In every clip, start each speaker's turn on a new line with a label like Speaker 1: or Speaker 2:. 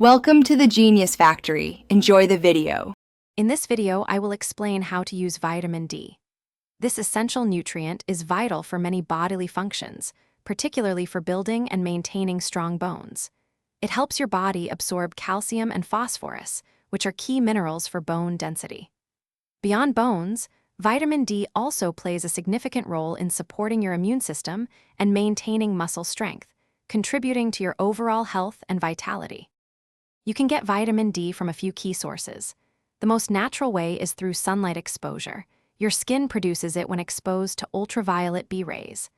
Speaker 1: Welcome to the Genius Factory. Enjoy the video.
Speaker 2: In this video, I will explain how to use vitamin D. This essential nutrient is vital for many bodily functions, particularly for building and maintaining strong bones. It helps your body absorb calcium and phosphorus, which are key minerals for bone density. Beyond bones, vitamin D also plays a significant role in supporting your immune system and maintaining muscle strength, contributing to your overall health and vitality. You can get vitamin D from a few key sources. The most natural way is through sunlight exposure. Your skin produces it when exposed to ultraviolet B rays.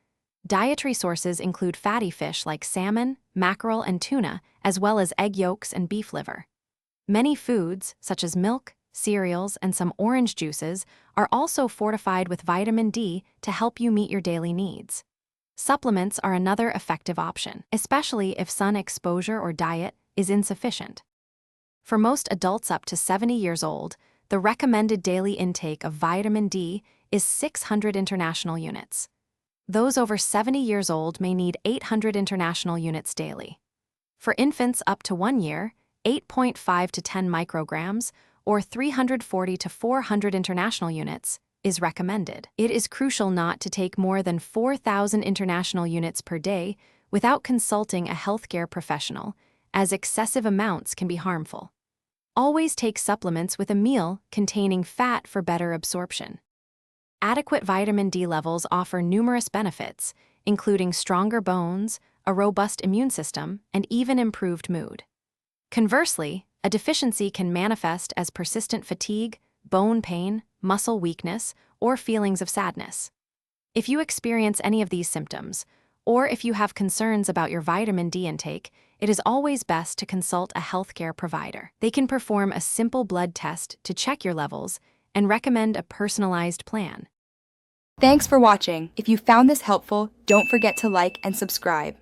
Speaker 2: Dietary sources include fatty fish like salmon, mackerel, and tuna, as well as egg yolks and beef liver. Many foods, such as milk, cereals, and some orange juices, are also fortified with vitamin D to help you meet your daily needs. Supplements are another effective option, especially if sun exposure or diet is insufficient. For most adults up to 70 years old, the recommended daily intake of vitamin D is 600 international units. Those over 70 years old may need 800 international units daily. For infants up to 1 year, 8.5 to 10 micrograms, or 340 to 400 international units, is recommended. It is crucial not to take more than 4,000 international units per day without consulting a healthcare professional, as excessive amounts can be harmful. Always take supplements with a meal containing fat for better absorption. Adequate vitamin D levels offer numerous benefits, including stronger bones, a robust immune system, and even improved mood. Conversely, a deficiency can manifest as persistent fatigue, bone pain, muscle weakness, or feelings of sadness. If you experience any of these symptoms, or if you have concerns about your vitamin D intake, it is always best to consult a healthcare provider. They can perform a simple blood test to check your levels and recommend a personalized plan.
Speaker 1: Thanks for watching. If you found this helpful, don't forget to like and subscribe.